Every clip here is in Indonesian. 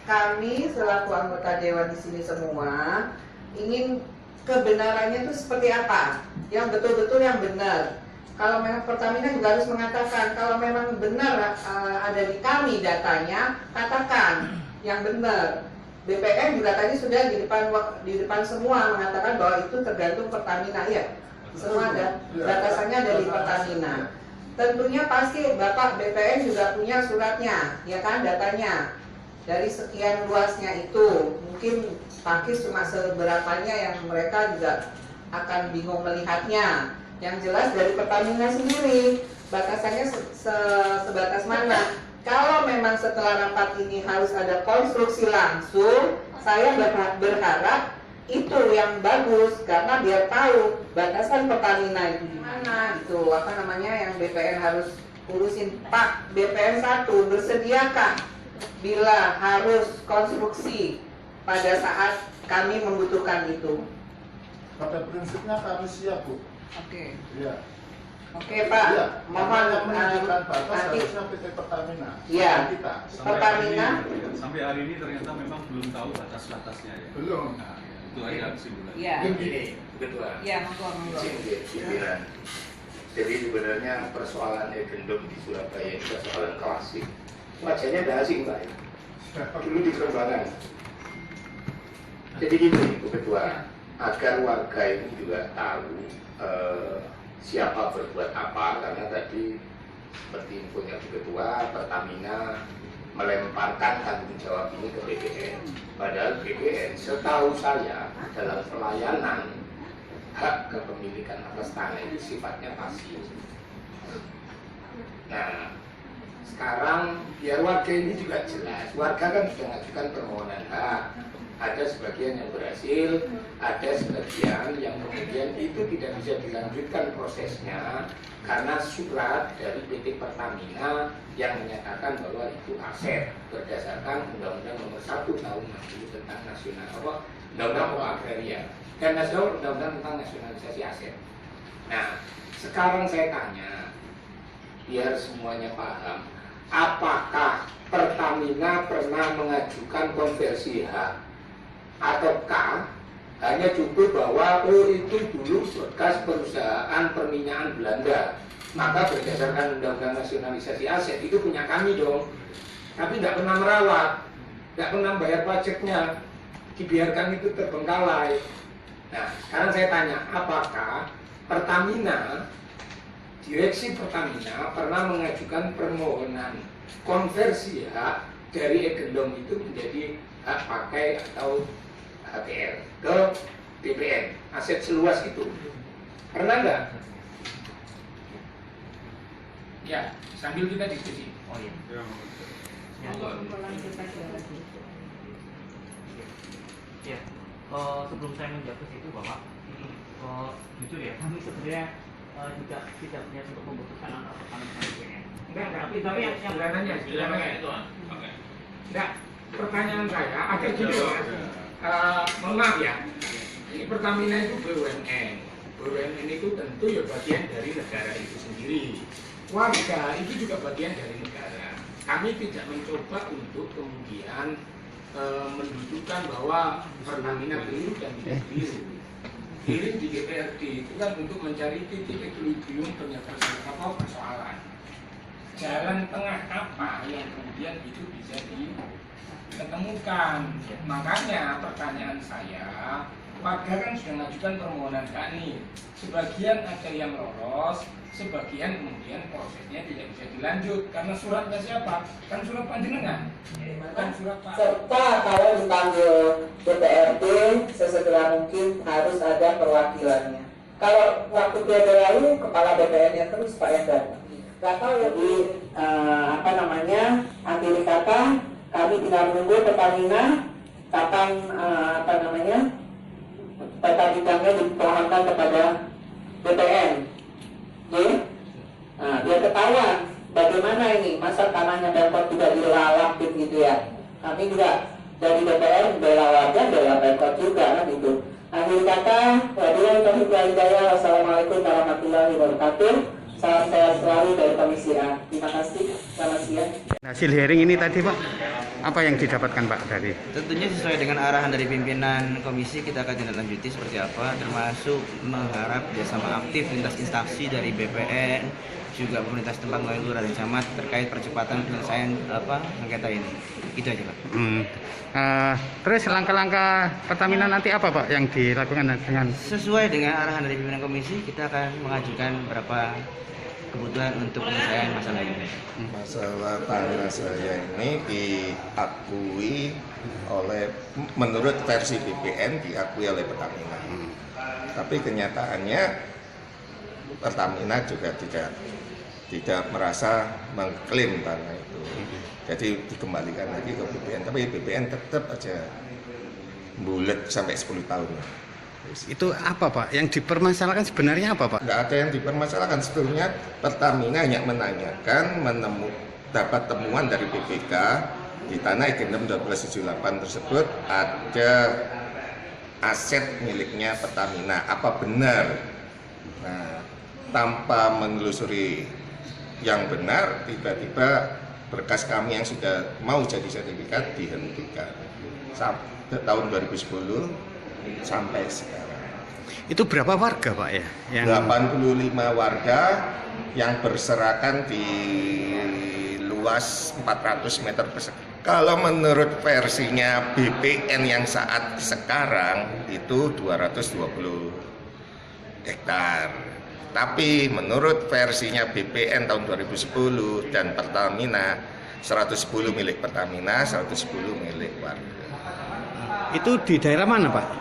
kami selaku anggota dewan di sini semua ingin kebenarannya itu seperti apa, yang betul-betul yang benar. Kalau memang Pertamina juga harus mengatakan kalau memang benar ada di kami datanya, katakan yang benar. BPN juga tadi sudah di depan semua mengatakan bahwa itu tergantung Pertamina, ya. Semua ada batasannya ada di Pertamina. Tentunya pasti Bapak BPN juga punya suratnya, ya kan, datanya. Dari sekian luasnya itu, mungkin pakis cuma seberapanya yang mereka juga akan bingung melihatnya. Yang jelas dari Pertamina sendiri, batasannya sebatas mana. Kalau memang setelah rapat ini harus ada konstruksi langsung, saya berharap itu yang bagus, karena biar tahu batasan Pertamina itu di mana, gitu. Apa namanya yang BPN harus urusin. Pak BPN 1 bersediakah bila harus konstruksi pada saat kami membutuhkan itu? Pada prinsipnya kami siap, Bu. Oke. Iya. Oke Pak, Ya, mohon yang menunjukkan batas nanti. harusnya PT Pertamina. Iya. Kita. Pertamina. Sampai hari ini ternyata memang belum tahu batas-batasnya ya. Belum. Nah, itu aja kesimpulan. Iya. Begini, Ketua. Iya, monggo. Pimpinan. Jadi sebenarnya persoalan Egendom di Surabaya itu persoalan klasik. Wajahnya udah asing, Pak. Dulu di Kerembangan. Jadi gini, Bu Ketua, agar warga ini juga tahu siapa berbuat apa, karena tadi seperti infonya Bu Ketua, Pertamina melemparkan tanggung jawab ini ke BPN. Padahal BPN setahu saya dalam pelayanan hak kepemilikan atas tanah itu sifatnya pasif. Nah, sekarang biar warga ini juga jelas, warga kan sudah mengajukan permohonan hak. Ada sebagian yang berhasil, ada sebagian yang kemudian itu tidak bisa dilanjutkan prosesnya karena surat dari PT Pertamina yang menyatakan bahwa itu aset berdasarkan Undang-Undang Nomor 1 Tahun 60 tentang Undang-Undang Agraria dan Undang-Undang tentang nasionalisasi aset. Nah, sekarang saya tanya, biar semuanya paham, apakah Pertamina pernah mengajukan konversi hak? Ataukah hanya cukup bahwa itu dulu bekas perusahaan perminyakan Belanda, maka berdasarkan Undang-Undang Nasionalisasi Aset itu punya kami dong, tapi nggak pernah merawat, nggak pernah bayar pajaknya, dibiarkan itu terbengkalai. Nah, sekarang saya tanya, apakah Pertamina, direksi Pertamina pernah mengajukan permohonan konversi hak dari Egendom itu menjadi hak pakai atau HPL ke BPN, aset seluas itu? Pernah nggak? Ya, sambil kita diskusi. Oh iya. Ya, Ya, sebelum saya menjawab ke situ Bapak, jujur ya, kami sebenarnya juga tidak punya untuk membutuhkan antara Pertamina dan BPN. Tapi yang Sederhananya itu. Enggak, pertanyaan saya agak gitu ya. Mohon maaf ya, ini Pertamina itu BUMN. BUMN itu tentu ya bagian dari negara itu sendiri. Warga itu juga bagian dari negara. Kami tidak mencoba untuk kemudian menunjukkan bahwa Pertamina keliru dan tidak keliru. Hearing di DPRD itu kan untuk mencari titik equilibrium penyelesaian persoalan. Jalan tengah apa yang kemudian itu bisa diketemukan. Makanya pertanyaan saya, warga kan sudah mengajukan permohonan hak nih. Sebagian ada yang lolos, sebagian kemudian prosesnya tidak bisa dilanjut karena suratnya siapa? Kan surat panjenengan, bukan surat Pak. Serta kalau dipanggil DPRD sesegera mungkin harus ada perwakilannya. Kalau waktu periode lalu kepala BPN-nya terus Pak yang datang. Gak tahu jadi apa namanya, akhir kata kami tinggal menunggu Pertamina kapan apa namanya tata bidangnya dipulangkan kepada BPN. Oke? Nah, biar ketahuan bagaimana ini masa tanahnya Pemkot juga dilalap gitu ya. Kami juga dari BPN bela warga, bela Pemkot juga kan gitu. Akhir kata, wabillahi taufiq wal hidayah. Wassalamualaikum warahmatullahi wabarakatuh. Salam sehat selalu dari Komisi A. Terima kasih. Selamat siang. Hasil hearing ini tadi Pak, Apa yang didapatkan Pak dari? Tentunya sesuai dengan arahan dari pimpinan komisi, kita akan tindak lanjuti seperti apa, termasuk mengharap kerjasama aktif lintas instansi dari BPN, juga pemerintah setempat melalui lurah dan camat terkait percepatan penyelesaian sengketa ini. Itu aja Pak. Terus langkah-langkah Pertamina nanti apa Pak yang dilakukan dengan? Sesuai dengan arahan dari pimpinan komisi, kita akan mengajukan beberapa kebutuhan untuk penyelesaian masalah ini. Masalah tanah saya ini diakui oleh, menurut versi BPN diakui oleh Pertamina. Tapi kenyataannya Pertamina juga tidak merasa mengklaim tanah itu. Jadi dikembalikan lagi ke BPN. Tapi BPN tetap aja bulet sampai 10 tahun. Itu apa Pak? Yang dipermasalahkan sebenarnya apa Pak? Nggak ada yang dipermasalahkan, sebetulnya Pertamina hanya menanyakan dapat temuan dari BPK di tanah Igendem 1278 tersebut ada aset miliknya Pertamina, apa benar? Nah, tanpa menelusuri yang benar, tiba-tiba berkas kami yang sudah mau jadi sertifikat dihentikan sampai tahun 2010 sampai sekarang. Itu berapa warga Pak ya? 85 warga yang berserakan di luas 400 meter persegi. Kalau menurut versinya BPN yang saat sekarang itu 220 hektar. Tapi menurut versinya BPN tahun 2010 dan Pertamina 110 milik Pertamina, 110 milik warga. Itu di daerah mana Pak?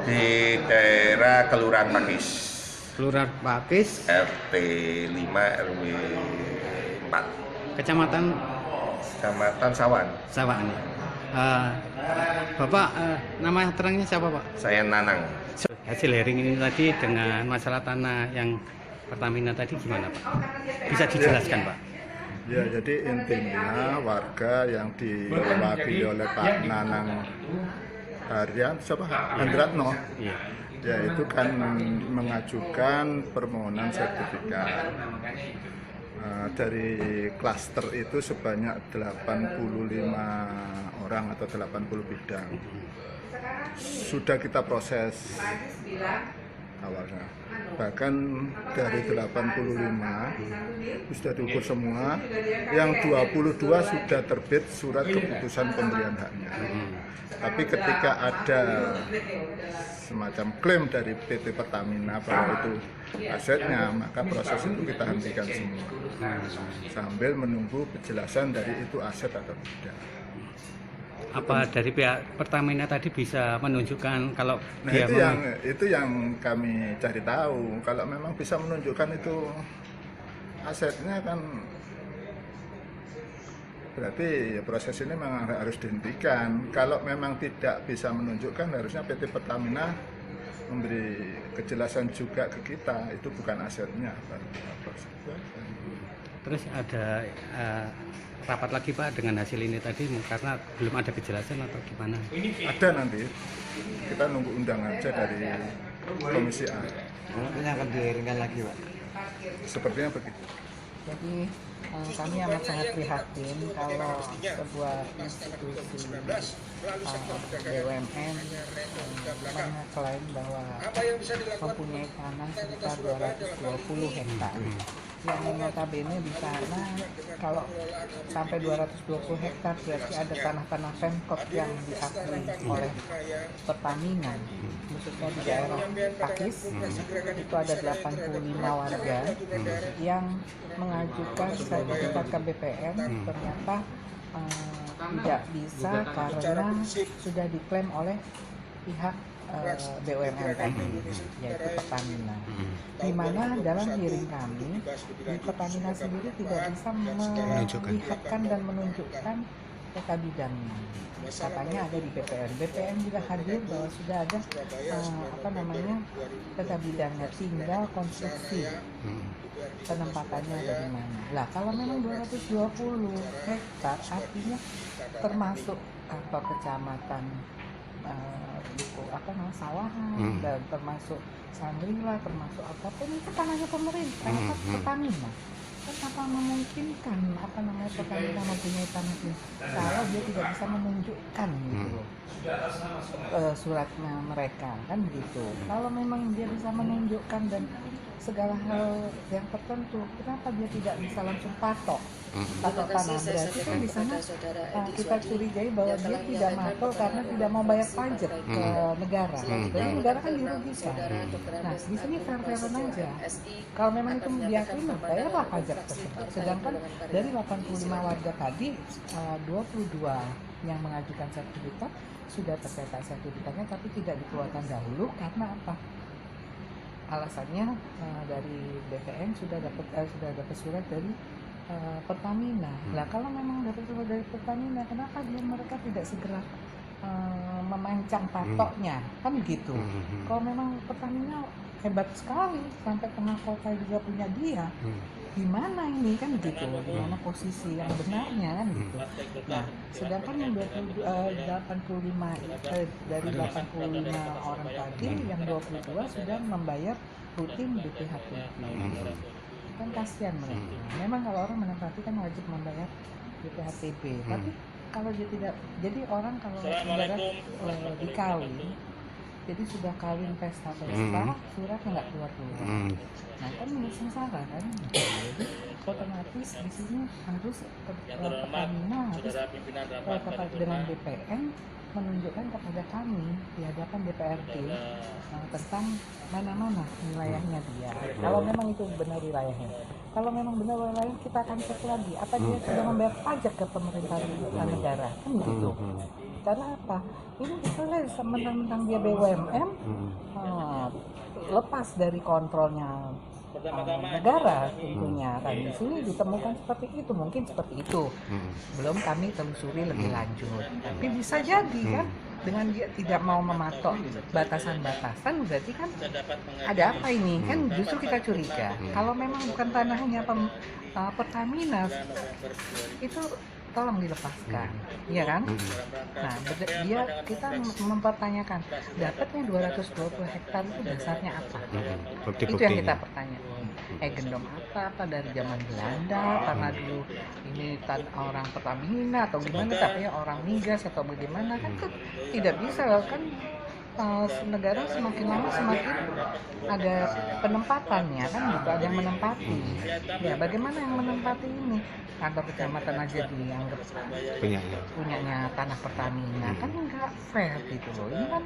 Di daerah Kelurahan Pakis. Kelurahan Pakis, RT 5 RW 4. Kecamatan Sawan. Sawan. Bapak nama terangnya siapa Pak? Saya Nanang. Hasil hearing ini tadi dengan masalah tanah yang Pertamina tadi gimana Pak? Bisa dijelaskan Pak? Ya, jadi intinya warga yang diwakili oleh Pak Nanang Harian, siapa? Hendratno. Iya. Ya, itu kan mengajukan permohonan sertifikat. Dari klaster itu sebanyak 85 orang atau 80 bidang. Sudah kita proses awalnya. Bahkan dari 85 sudah diukur semua, yang 22 sudah terbit surat keputusan pemberian haknya. Tapi ketika ada semacam klaim dari PT Pertamina bahwa itu asetnya, maka proses itu kita hentikan semua sambil menunggu penjelasan dari itu aset atau tidak. Apa dari pihak Pertamina tadi bisa menunjukkan kalau dia itu yang kami cari tahu. Kalau memang bisa menunjukkan itu asetnya, kan berarti ya proses ini memang harus dihentikan. Kalau memang tidak bisa menunjukkan, harusnya PT Pertamina memberi kejelasan juga ke kita itu bukan asetnya. Terus ada rapat lagi Pak dengan hasil ini tadi karena belum ada kejelasan atau gimana? Ada nanti, kita nunggu undangan aja dari Komisi A. Ini akan diiringkan lagi Pak. Sepertinya begitu. Jadi kami amat sangat prihatin kalau sebuah institusi BUMN mengklaim bahwa mempunyai tanah sekitar 220 hektar. Yang notabene di sana kalau sampai 220 hektar berarti ada tanah-tanah Pemkot yang diakui oleh Pertamina, khususnya di daerah Pakis. Itu ada 85 warga yang mengajukan sertifikat ke BPN, ternyata tidak bisa karena sudah diklaim oleh pihak BUMN tadi, yaitu Pertamina. Di mana dalam hearing kami, Pertamina sendiri tidak bisa melihatkan dan menunjukkan peta bidangnya. Katanya ada di BPN. BPN juga hadir bahwa sudah ada peta bidangnya, tinggal konstruksi penempatannya dari mana. Lah kalau memang 220 hektar artinya termasuk kantor kecamatan, sawahan, dan termasuk Sangrila, termasuk apapun itu tanahnya pemerintah, Pertamina. Kenapa memungkinkan Pertamina mempunyai tanah ini kalau dia tidak bisa menunjukkan gitu loh suratnya mereka kan begitu. Kalau memang dia bisa menunjukkan dan segala hal yang tertentu, kenapa dia tidak bisa langsung patok tanah? Berarti kan di sana kita curigai bahwa dia tidak matok karena tidak mau bayar pajak ke negara. Jadi negara kan dirugikan. Nah di sini fair-fairan aja. Kalau memang itu diakui, bayarlah pajak tersebut. Sedangkan dari 85 warga tadi, 22 yang mengajukan sertifikat sudah tercetak sertifikatnya, tapi tidak dikeluarkan dahulu karena apa? Alasannya dari BPN sudah dapat surat dari Pertamina. Nah kalau memang dapat surat dari Pertamina, kenapa mereka tidak segera memancang patoknya kan gitu? Kalau memang Pertamina hebat sekali sampai tengah kota juga punya dia, gimana ini kan gitu? Gimana posisi yang benarnya kan gitu? Nah sedangkan yang 85 dari 85 orang tadi, yang 22 sudah membayar rutin BPHTB. Kan kasihan mereka. Memang kalau orang menempati kan wajib membayar BPHTB, tapi kalau dia tidak, jadi orang kalau saudara dikawin, jadi sudah kawin pesta-pesta, suratnya nggak keluar-keluar. Nah kan sengsara kan, jadi otomatis di sini harus Pertamina harus dengan BPN menunjukkan kepada kami di hadapan DPRD tentang mana-mana wilayahnya dia. Kalau memang itu benar wilayahnya. Kalau memang benar wilayahnya, kita akan cek lagi apa dia sudah membayar pajak ke pemerintah negara kan begitu. Karena apa? Ini misalnya mentang-mentang dia BUMN lepas dari kontrolnya negara tentunya kan. Di sini ditemukan seperti itu, mungkin seperti itu. Belum kami telusuri lebih lanjut. Tapi bisa jadi kan dengan dia tidak mau mematok batasan-batasan, berarti kan ada apa ini? Kan justru kita curiga. Kalau memang bukan tanahnya Pertamina, itu tolong dilepaskan, iya kan? Nah, kita mempertanyakan dapatnya 220 hektar itu dasarnya apa? Itu yang kita pertanyakan. Gendom apa dari zaman Belanda, karena dulu ini orang Pertamina atau gimana, tapi orang migas atau bagaimana kan tidak bisa kan. Negara semakin lama semakin ada penempatannya kan gitu, ada yang menempati. Ya bagaimana yang menempati ini? Kantor kecamatan aja dianggap punyanya tanah Pertamina, kan nggak fair gitu loh. Ini kan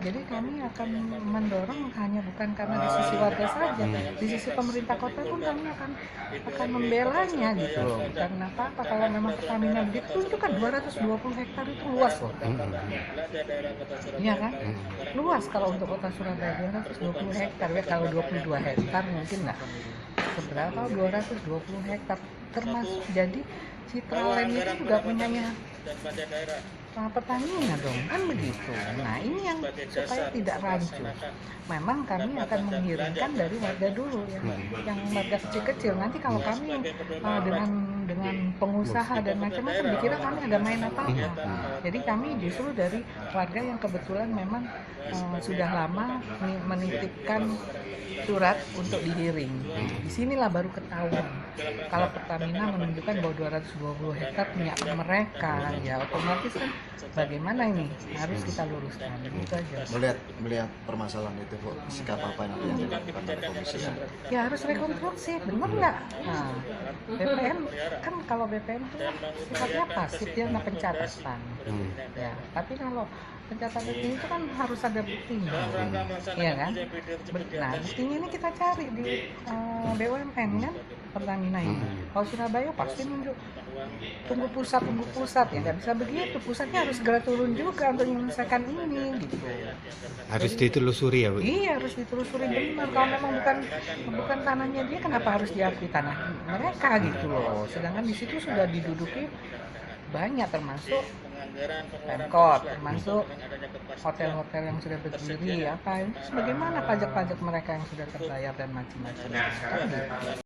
jadi kami akan mendorong hanya bukan karena di sisi warga saja, di sisi pemerintah kota pun kami akan membelanya gitu loh. Karena apa? Kalau memang Pertamina begitu, itu kan 220 hektar itu luas loh. Iya kan? Luas kalau untuk kota Surabaya 220 hektar. Ya kalau 22 hektar mungkin nggak seberapa, 220 hektar termasuk. Jadi Citraland itu juga punyanya Pertamina dong, kan begitu. Nah ini yang supaya tidak rancu, memang kami akan mengirimkan dari warga dulu yang warga kecil-kecil. Nanti kalau kami dengan pengusaha dan macam-macam dikira kami ada main apa-apa. Jadi kami justru dari warga yang kebetulan memang sudah lama menitipkan surat untuk dihiring. Disinilah baru ketahuan kalau Pertamina menunjukkan bahwa 220 hektar punya mereka, ya otomatis kan bagaimana ini harus kita luruskan. Begitu aja. Melihat permasalahan itu, kok sikap apa yang dilakukan oleh komisi? Ya harus rekonstruksi, benar nggak? Nah, BPN kan kalau BPN itu sifatnya pasif, dia nggak pencatatan. Ya, tapi kalau pencatatan ini itu kan harus ada buktinya, iya kan? Nah, buktinya ini kita cari di BUMN kan, Pertamina ini. Kalau Surabaya pasti nunjuk tunggu pusat ya, nggak bisa begitu. Pusatnya harus segera turun juga untuk menyelesaikan ini gitu. Harus ditelusuri ya Bu? Iya harus ditelusuri benar. Kalau memang bukan tanahnya dia, kenapa harus diakui tanah mereka gitu loh. Sedangkan di situ sudah diduduki banyak, termasuk Pemkot, termasuk hotel-hotel yang sudah berdiri, apa ini bagaimana pajak-pajak mereka yang sudah terbayar dan macam-macam.